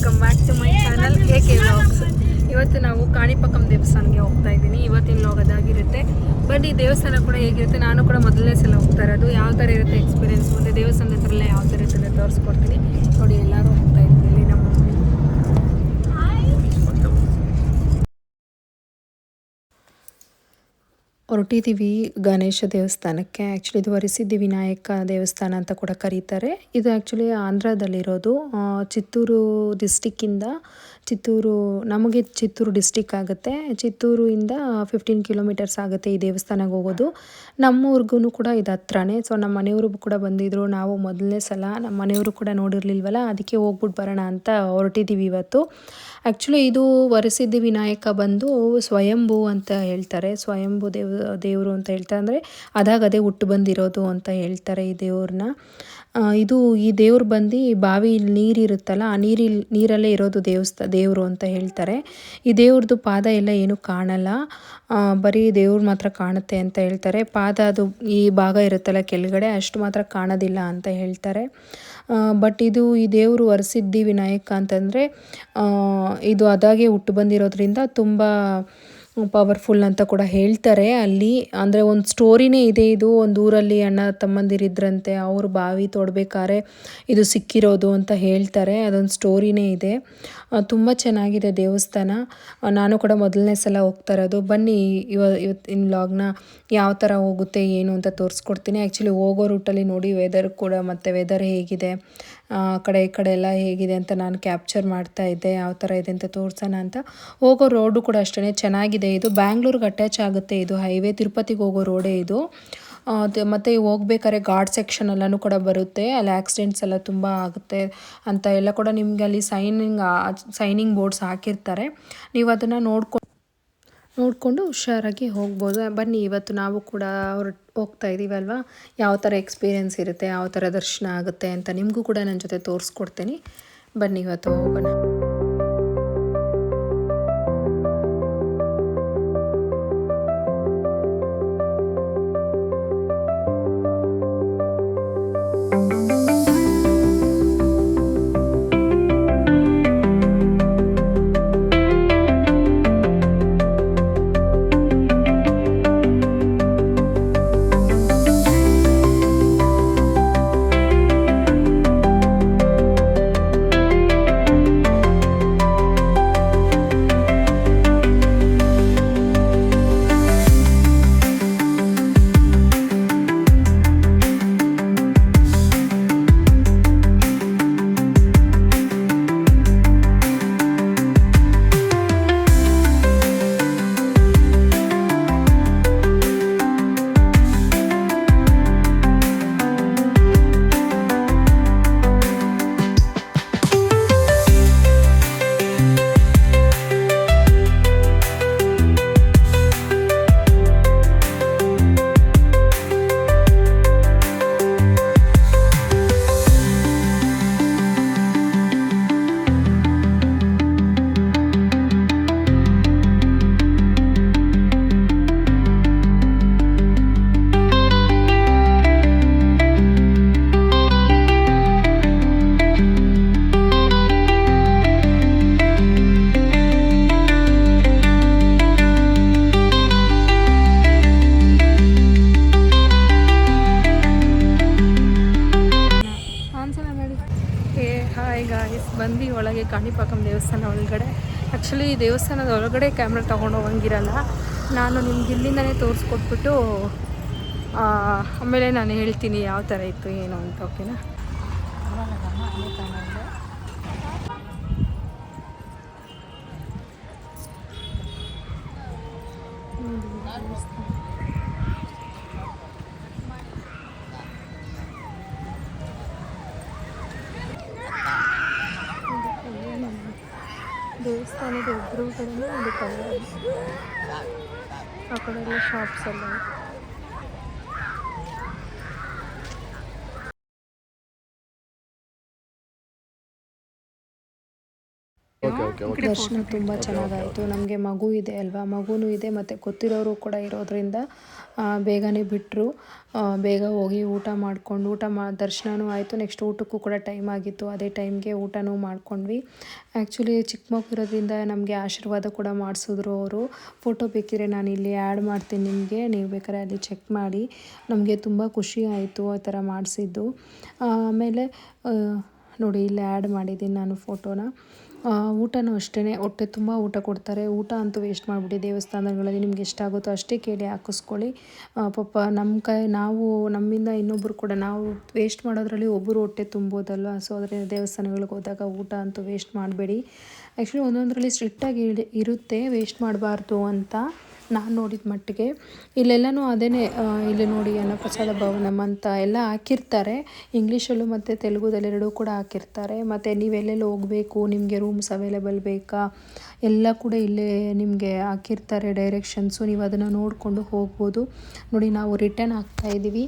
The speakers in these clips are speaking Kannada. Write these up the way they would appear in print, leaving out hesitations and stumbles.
Welcome back to my channel AK vlogs. ಇವತ್ತು ನಾವು ಕಾಣಿಪಾಕಂ ದೇವಸ್ಥಾನಕ್ಕೆ ಹೋಗ್ತಾ ಇದ್ದೀನಿ. ಇವತ್ತಿನ ವ್ಲಾಗ್ ಅದಾಗಿರುತ್ತೆ. ಬನ್ನಿ ದೇವಸ್ಥಾನ ಕೂಡ ಹೇಗಿರುತ್ತೆ, ನಾನು ಕೂಡ ಮೊದಲನೇ ಸಲ ಹೋಗ್ತಾ ಇರೋದು. ಯಾವ ಥರ ಇರುತ್ತೆ ಎಕ್ಸ್ಪೀರಿಯೆನ್ಸ್, ಮತ್ತು ದೇವಸ್ಥಾನದ ಹತ್ರ ಎಲ್ಲ ಯಾವ ಥರ ಇರುತ್ತೆ ತೋರಿಸ್ಕೊಡ್ತೀನಿ. ನೋಡಿ ಎಲ್ಲರೂ ಹೋಗ್ತಾ ಇದ್ದೀವಿ. ಇಲ್ಲಿ ನಮ್ಮ ಹೊರಟಿದ್ದೀವಿ ಗಣೇಶ ದೇವಸ್ಥಾನಕ್ಕೆ. ಆ್ಯಕ್ಚುಲಿ ಇದು ವರಸಿದ್ಧಿ ವಿನಾಯಕ ದೇವಸ್ಥಾನ ಅಂತ ಕೂಡ ಕರೀತಾರೆ. ಇದು ಆ್ಯಕ್ಚುಲಿ ಆಂಧ್ರದಲ್ಲಿರೋದು. ಚಿತ್ತೂರು ಡಿಸ್ಟಿಕ್ಕಿಂದ ನಮಗೆ ಚಿತ್ತೂರು ಡಿಸ್ಟಿಕ್ ಆಗುತ್ತೆ. ಚಿತ್ತೂರಿಂದ 15 ಕಿಲೋಮೀಟರ್ಸ್ ಆಗುತ್ತೆ ಈ ದೇವಸ್ಥಾನಕ್ಕೆ ಹೋಗೋದು. ನಮ್ಮೂರಿಗೂ ಕೂಡ ಇದು ಹತ್ರನೇ. ಸೊ ನಮ್ಮ ಮನೆಯವ್ರಿಗೂ ಕೂಡ ಬಂದಿದ್ದರು. ನಾವು ಮೊದಲನೇ ಸಲ ನಮ್ಮ ಮನೆಯವರು ಕೂಡ ನೋಡಿರಲಿಲ್ವಲ್ಲ, ಅದಕ್ಕೆ ಹೋಗ್ಬಿಟ್ಟು ಬರೋಣ ಅಂತ ಹೊರಟಿದ್ದೀವಿ ಇವತ್ತು. ಆ್ಯಕ್ಚುಲಿ ಇದು ವರಸಿದ್ಧಿ ವಿನಾಯಕ ಬಂದು ಸ್ವಯಂಭೂ ಅಂತ ಹೇಳ್ತಾರೆ. ಸ್ವಯಂಭೂ ದೇವರು ಅಂತ ಹೇಳ್ತಾರೆ. ಅಂದರೆ ಅದೇ ಹುಟ್ಟು ಬಂದಿರೋದು ಅಂತ ಹೇಳ್ತಾರೆ ಈ ದೇವ್ರನ್ನ. ಈ ದೇವ್ರು ಬಂದು ಬಾವಿ ನೀರಿರುತ್ತಲ್ಲ, ಆ ನೀರಲ್ಲೇ ಇರೋದು ದೇವರು ಅಂತ ಹೇಳ್ತಾರೆ. ಈ ದೇವ್ರದ್ದು ಪಾದ ಎಲ್ಲ ಏನೂ ಕಾಣಲ್ಲ, ಬರೀ ದೇವ್ರು ಮಾತ್ರ ಕಾಣುತ್ತೆ ಅಂತ ಹೇಳ್ತಾರೆ. ಪಾದ ಅದು ಈ ಭಾಗ ಇರುತ್ತಲ್ಲ ಕೆಳಗಡೆ, ಅಷ್ಟು ಮಾತ್ರ ಕಾಣೋದಿಲ್ಲ ಅಂತ ಹೇಳ್ತಾರೆ. ಬಟ್ ಈ ದೇವರು ವರಸಿದ್ಧಿ ವಿನಾಯಕ ಅಂತಂದರೆ ಇದು ಅದಾಗೆ ಹುಟ್ಟು ಬಂದಿರೋದ್ರಿಂದ ತುಂಬ ಪವರ್ಫುಲ್ ಅಂತ ಕೂಡ ಹೇಳ್ತಾರೆ ಅಲ್ಲಿ. ಅಂದರೆ ಒಂದು ಸ್ಟೋರಿನೇ ಇದೆ. ಇದು ಒಂದು ಊರಲ್ಲಿ ಅಣ್ಣ ತಮ್ಮಂದಿರಿದ್ರಂತೆ, ಅವರು ಬಾವಿ ತೋಡ್ಬೇಕಾದ್ರೆ ಇದು ಸಿಕ್ಕಿರೋದು ಅಂತ ಹೇಳ್ತಾರೆ. ಅದೊಂದು ಸ್ಟೋರಿನೇ ಇದೆ. ತುಂಬ ಚೆನ್ನಾಗಿದೆ ದೇವಸ್ಥಾನ. ನಾನು ಕೂಡ ಮೊದಲನೇ ಸಲ ಹೋಗ್ತಾ ಇರೋದು. ಬನ್ನಿ ಇವತ್ತಿನ ವ್ಲಾಗ್ನ ಯಾವ ಥರ ಹೋಗುತ್ತೆ ಏನು ಅಂತ ತೋರಿಸ್ಕೊಡ್ತೀನಿ. ಆ್ಯಕ್ಚುಲಿ ಹೋಗೋ ರೂಟಲ್ಲಿ ನೋಡಿ ವೆದರ್ ಕೂಡ, ಮತ್ತು ವೆದರ್ ಹೇಗಿದೆ ಈ ಕಡೆ ಎಲ್ಲ ಹೇಗಿದೆ ಅಂತ ನಾನು ಕ್ಯಾಪ್ಚರ್ ಮಾಡ್ತಾ ಇದ್ದೆ. ಯಾವ ಥರ ಇದೆ ಅಂತ ತೋರಿಸೋಣ ಅಂತ. ಹೋಗೋ ರೋಡು ಕೂಡ ಅಷ್ಟೇ ಚೆನ್ನಾಗಿದೆ. ಇದು ಬ್ಯಾಂಗ್ಳೂರ್ಗೆ ಅಟ್ಯಾಚ್ ಆಗುತ್ತೆ. ಇದು ಹೈವೇ ತಿರುಪತಿಗೆ ಹೋಗೋ ರೋಡೇ ಇದು. ಮತ್ತು ಹೋಗ್ಬೇಕಾದ್ರೆ ಘಾಟ್ ಸೆಕ್ಷನ್ ಎಲ್ಲನೂ ಕೂಡ ಬರುತ್ತೆ. ಅಲ್ಲಿ ಆಕ್ಸಿಡೆಂಟ್ಸ್ ಎಲ್ಲ ತುಂಬ ಆಗುತ್ತೆ ಅಂತ ಎಲ್ಲ ಕೂಡ ನಿಮಗೆ ಅಲ್ಲಿ ಸೈನಿಂಗ್ ಬೋರ್ಡ್ಸ್ ಹಾಕಿರ್ತಾರೆ. ನೀವು ಅದನ್ನು ನೋಡಿಕೊಂಡು ಹುಷಾರಾಗಿ ಹೋಗ್ಬೋದು. ಬನ್ನಿ ಇವತ್ತು ನಾವು ಕೂಡ ಹೋಗ್ತಾ ಇದ್ದೀವಲ್ವ, ಯಾವ ಥರ ಎಕ್ಸ್ಪೀರಿಯೆನ್ಸ್ ಇರುತ್ತೆ, ಯಾವ ಥರ ದರ್ಶನ ಆಗುತ್ತೆ ಅಂತ ನಿಮಗೂ ಕೂಡ ನನ್ನ ಜೊತೆ ತೋರಿಸ್ಕೊಡ್ತೀನಿ. ಬನ್ನಿ ಇವತ್ತು ಹೋಗೋಣ. ಬಂದು ಒಳಗೆ ಕಾಣಿಪಾಕಂ ದೇವಸ್ಥಾನ ಒಳಗಡೆ. ಆ್ಯಕ್ಚುಲಿ ದೇವಸ್ಥಾನದ ಒಳಗಡೆ ಕ್ಯಾಮ್ರಾ ತೊಗೊಂಡು ಹೋಗಂಗಿರಲ್ಲ. ನಾನು ನಿಮ್ಗೆ ಇಲ್ಲಿಂದನೇ ತೋರಿಸ್ಕೊಟ್ಬಿಟ್ಟು ಆಮೇಲೆ ನಾನು ಹೇಳ್ತೀನಿ ಯಾವ ಥರ ಇತ್ತು ಏನು ಅಂತ. ಓಕೆನಾ? ದೇವಸ್ಥಾನದ ಎದುರುಗಡೆ ಒಂದು ಕಡೆ, ಆ ಕಡೆ ಎಲ್ಲ ಶಾಪ್ಸ್ ಎಲ್ಲ. ದರ್ಶನ ತುಂಬ ಚೆನ್ನಾಗಾಯಿತು. ನಮಗೆ ಮಗು ಇದೆ ಅಲ್ವಾ, ಮಗುನೂ ಇದೆ ಮತ್ತು ಗೊತ್ತಿರೋರು ಕೂಡ ಇರೋದ್ರಿಂದ ಬೇಗನೆ ಬಿಟ್ಟರು. ಬೇಗ ಹೋಗಿ ಊಟ ದರ್ಶನವೂ ಆಯಿತು. ನೆಕ್ಸ್ಟ್ ಊಟಕ್ಕೂ ಕೂಡ ಟೈಮ್ ಆಗಿತ್ತು. ಅದೇ ಟೈಮ್ಗೆ ಊಟನೂ ಮಾಡ್ಕೊಂಡ್ವಿ. ಆ್ಯಕ್ಚುಲಿ ಚಿಕ್ಕ ಮಗು ಇರೋದ್ರಿಂದ ನಮಗೆ ಆಶೀರ್ವಾದ ಕೂಡ ಮಾಡಿಸಿದ್ರು ಅವರು. ಫೋಟೋ ಬೇಕಿದ್ರೆ ನಾನು ಇಲ್ಲಿ ಆ್ಯಡ್ ಮಾಡ್ತೀನಿ ನಿಮಗೆ, ನೀವು ಬೇಕಾದ್ರೆ ಅಲ್ಲಿ ಚೆಕ್ ಮಾಡಿ. ನಮಗೆ ತುಂಬ ಖುಷಿ ಆಯಿತು ಆ ಥರ ಮಾಡಿಸಿದ್ದು. ಆಮೇಲೆ ನೋಡಿ ಇಲ್ಲಿ ಆ್ಯಡ್ ಮಾಡಿದ್ದೀನಿ ನಾನು ಫೋಟೋನ. ಊಟನೂ ಅಷ್ಟೇ, ಹೊಟ್ಟೆ ತುಂಬ ಊಟ ಕೊಡ್ತಾರೆ. ಊಟ ಅಂತೂ ವೇಸ್ಟ್ ಮಾಡಿಬಿಡಿ ದೇವಸ್ಥಾನಗಳಲ್ಲಿ. ನಿಮ್ಗೆ ಎಷ್ಟಾಗುತ್ತೋ ಅಷ್ಟೇ ಕೇಳಿ ಹಾಕಿಸ್ಕೊಳ್ಳಿ. ಪಾಪ ನಾವು ನಮ್ಮಿಂದ ಇನ್ನೊಬ್ಬರು ಕೂಡ ನಾವು ವೇಸ್ಟ್ ಮಾಡೋದ್ರಲ್ಲಿ ಒಬ್ಬರು ಹೊಟ್ಟೆ ತುಂಬೋದಲ್ವ. ಸೊ ಅದರಿಂದ ದೇವಸ್ಥಾನಗಳಿಗೆ ಹೋದಾಗ ಊಟ ಅಂತೂ ವೇಸ್ಟ್ ಮಾಡಬೇಡಿ. ಆ್ಯಕ್ಚುಲಿ ಒಂದೊಂದರಲ್ಲಿ ಸ್ಟ್ರಿಕ್ಟಾಗಿ ಇರುತ್ತೆ ವೇಸ್ಟ್ ಮಾಡಬಾರ್ದು ಅಂತ ನಾನು ನೋಡಿದ ಮಟ್ಟಿಗೆ. ಇಲ್ಲೆಲ್ಲನೂ ಅದೇ, ಇಲ್ಲಿ ನೋಡಿ ಅನ್ನಪ್ರಸಾದ ಭವನಂ ಅಂತ ಎಲ್ಲ ಹಾಕಿರ್ತಾರೆ. ಇಂಗ್ಲೀಷಲ್ಲೂ ಮತ್ತು ತೆಲುಗುದಲ್ಲೆರಡೂ ಕೂಡ ಹಾಕಿರ್ತಾರೆ. ಮತ್ತು ನೀವೆಲ್ಲೆಲ್ಲಿ ಹೋಗಬೇಕು, ನಿಮಗೆ ರೂಮ್ಸ್ ಅವೈಲೇಬಲ್ ಬೇಕಾ ಎಲ್ಲ ಕೂಡ ಇಲ್ಲೇ ನಿಮಗೆ ಹಾಕಿರ್ತಾರೆ ಡೈರೆಕ್ಷನ್ಸು. ನೀವು ಅದನ್ನು ನೋಡಿಕೊಂಡು ಹೋಗ್ಬೋದು. ನೋಡಿ ನಾವು ರಿಟರ್ನ್ ಆಗ್ತಾಯಿದ್ದೀವಿ.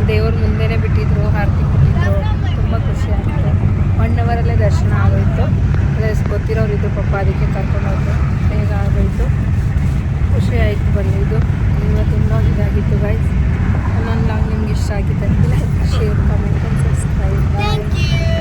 ದೇವ್ರ ಮುಂದೆನೇ ಬಿಟ್ಟಿದ್ರು, ಆರತಿ ಕೊಟ್ಟಿದ್ರು. ತುಂಬ ಖುಷಿ ಆಯಿತು. 1 ಅವರಲ್ಲೇ ದರ್ಶನ ಆಗೋಯಿತು. ಅದೇ ಗೊತ್ತಿರೋರು ಇದ್ದು ಪಾಪ, ಅದಕ್ಕೆ ಕರ್ಕೊಂಡು ಹೋದ್ರು. ಬೇಗ ಆಗೋಯಿತು. ಖುಷಿ ಆಯಿತು. ಬಂದಿದ್ದು ಇವತ್ತಿನ ವ್ಲಾಗ್ ಇದಾಗಿತ್ತು ಗೈಸ್. ನನ್ನ ವ್ಲಾಗ್ ನಿಮ್ಗೆ ಇಷ್ಟ ಆಗಿದ್ದರೆ ಲೈಕ್, ಶೇರ್, ಕಮೆಂಟ್, ಸಬ್ಸ್ಕ್ರೈಬ್.